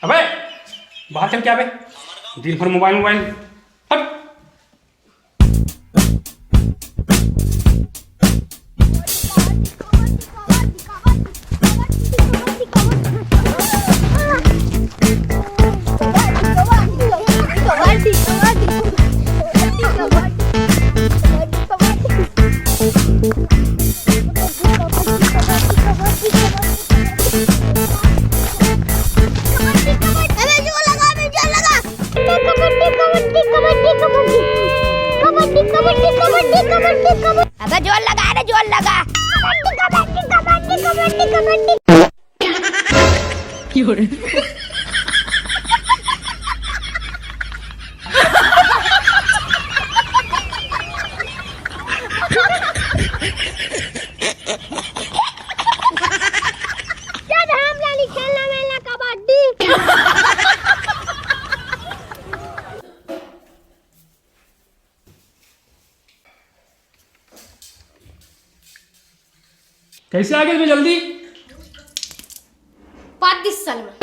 अबे बाहर चल क्या बे, दिन भर मोबाइल मोबाइल। हट। अबे जोर लगा रे, जोर लगा। खेलना वेलना कबड्डी। कैसे आ गए इतनी जल्दी? 35 साल में।